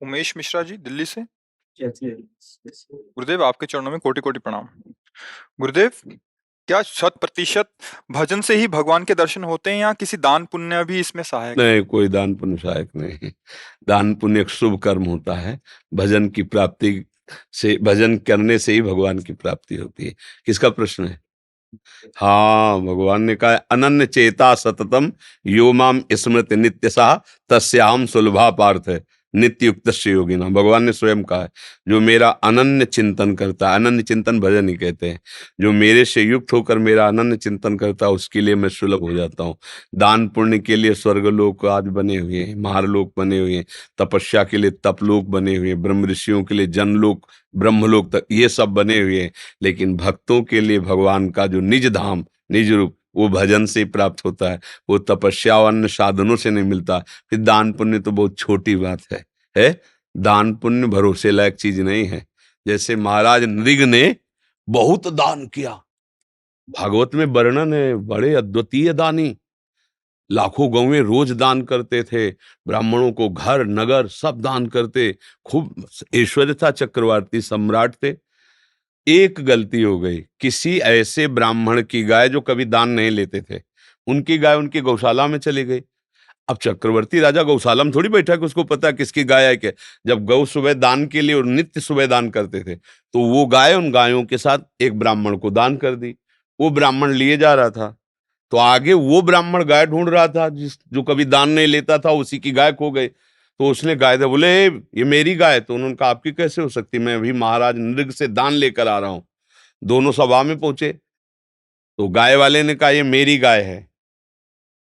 उमेश मिश्रा जी, दिल्ली से। कैसे? गुरुदेव, आपके चरणों में कोटि-कोटि प्रणाम। गुरुदेव, क्या शत प्रतिशत भजन से ही भगवान के दर्शन होते हैं या किसी दान पुण्य भी इसमें सहायक है? नहीं, कोई दान पुण्य सहायक नहीं है। दान पुण्य एक शुभ कर्म होता है। भजन की प्राप्ति से, भजन करने से ही भगवान की प्राप्ति होती है। किसका प्रश्न है? हाँ, भगवान ने कहा अनन्य चेता सततम यो माम स्मृति नित्यसा तस्याहम सुलभा पार्थ है नित्य युक्त योगिना। भगवान ने स्वयं कहा है जो मेरा अनन्य चिंतन करता है, अनन्य चिंतन भजन ही कहते हैं, जो मेरे से युक्त होकर मेरा अनन्य चिंतन करता है उसके लिए मैं सुलभ हो जाता हूँ। दान पुण्य के लिए स्वर्गलोक आज बने हुए हैं, महारलोक बने हुए हैं, तपस्या के लिए तपलोक बने हुए हैं, ब्रह्म ऋषियों के लिए जनलोक ब्रह्मलोक तक ये सब बने हुए हैं। लेकिन भक्तों के लिए भगवान का जो निज धाम निज रूप वो भजन से प्राप्त होता है। वो तपस्या और अन्य साधनों से नहीं मिलता। फिर दान पुण्य तो बहुत छोटी बात है। दान पुण्य भरोसे लायक चीज नहीं है। जैसे महाराज नृग ने बहुत दान किया, भागवत में वर्णन है, बड़े अद्वितीय दानी, लाखों गौवें रोज दान करते थे, ब्राह्मणों को घर नगर सब दान करते, खूब ऐश्वर्य था, चक्रवर्ती सम्राट थे। एक गलती हो गई, किसी ऐसे ब्राह्मण की गाय जो कभी दान नहीं लेते थे, उनकी गाय उनकी गौशाला में चली गई। अब चक्रवर्ती राजा गौशाला में थोड़ी बैठा कि उसको पता है किसकी गाय है क्या। जब गौ सुबह दान के लिए और नित्य सुबह दान करते थे, तो वो गाय उन गायों के साथ एक ब्राह्मण को दान कर दी। वो ब्राह्मण लिए जा रहा था, तो आगे वो ब्राह्मण गाय ढूंढ रहा था जिस जो कभी दान नहीं लेता था, उसी की गाय खो गई। तो उसने गाय दे, बोले ये मेरी गाय। तो उन्होंने कहा आपकी कैसे हो सकती, मैं अभी महाराज नृग से दान लेकर आ रहा हूं। दोनों सभा में पहुंचे, तो गाय वाले ने कहा ये मेरी गाय है।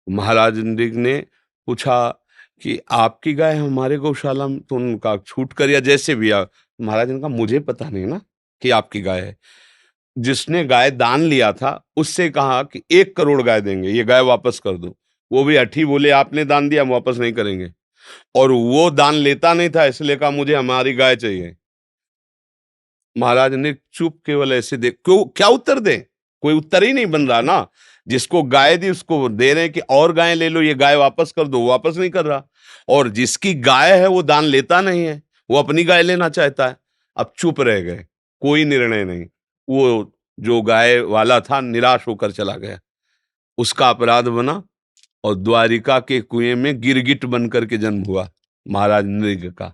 महाराज नृग ने पूछा कि आपकी गाय हमारे गौशाला में, तो उनका छूट कर या जैसे भी महाराज ने कहा मुझे पता नहीं ना कि आपकी गाय है। जिसने गाय दान लिया था उससे कहा कि 1 करोड़ गाय देंगे, ये गाय वापस कर दो। वो भी अठी बोले आपने दान दिया, हम वापस नहीं करेंगे। और वो दान लेता नहीं था, इसलिए कहा मुझे हमारी गाय चाहिए। महाराज ने चुप केवल ऐसे देख, क्यों क्या उत्तर दे, कोई उत्तर ही नहीं बन रहा ना। जिसको गाय दी उसको दे रहे हैं कि और गाय ले लो, ये गाय वापस कर दो, वापस नहीं कर रहा। और जिसकी गाय है वो दान लेता नहीं है, वो अपनी गाय लेना चाहता है। अब चुप रह गए, कोई निर्णय नहीं। वो जो गाय वाला था निराश होकर चला गया, उसका अपराध बना और द्वारिका के कुएं में गिरगिट बन करके जन्म हुआ महाराज नृग का।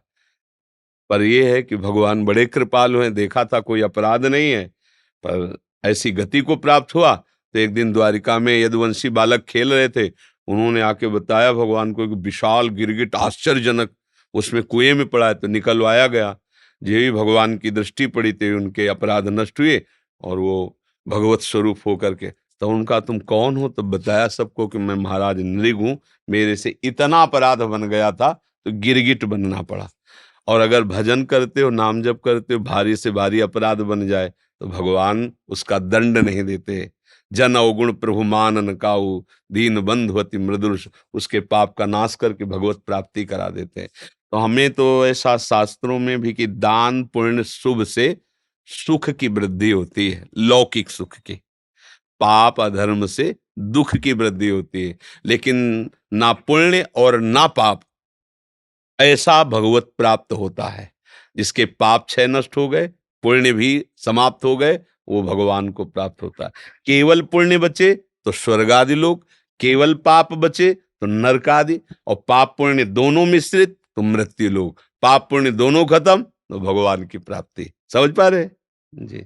पर यह है कि भगवान बड़े कृपालु हैं, देखा था कोई अपराध नहीं है, पर ऐसी गति को प्राप्त हुआ। तो एक दिन द्वारिका में यदुवंशी बालक खेल रहे थे, उन्होंने आके बताया भगवान को, एक विशाल गिरगिट आश्चर्यजनक उसमें कुएं में पड़ा है, तो निकलवाया गया। जो ही भगवान की दृष्टि पड़ी तो उनके अपराध नष्ट हुए और वो भगवत स्वरूप होकर के। तो उनका तुम कौन हो, तो बताया सबको कि मैं महाराज नृग हूं, मेरे से इतना अपराध बन गया था तो गिरगिट बनना पड़ा। और अगर भजन करते हो, नाम जप करते हो, भारी से भारी अपराध बन जाए तो भगवान उसका दंड नहीं देते। जन अवगुण प्रभु मानन काऊ, दीन बंधुवति मृदुल, उसके पाप का नाश करके भगवत प्राप्ति करा देते हैं। तो हमें तो ऐसा शास्त्रों में भी कि दान पुण्य शुभ से सुख की वृद्धि होती है, लौकिक सुख की। पाप अधर्म से दुख की वृद्धि होती है। लेकिन ना पुण्य और ना पाप ऐसा भगवत प्राप्त होता है। जिसके पाप क्षय नष्ट हो गए, पुण्य भी समाप्त हो गए, वो भगवान को प्राप्त होता है। केवल पुण्य बचे तो स्वर्ग आदि लोग, केवल पाप बचे तो नरक आदि, और पाप पुण्य दोनों मिश्रित तो मृत्यु लोग। पाप पुण्य दोनों खत्म तो भगवान की प्राप्ति। समझ पा रहे जी।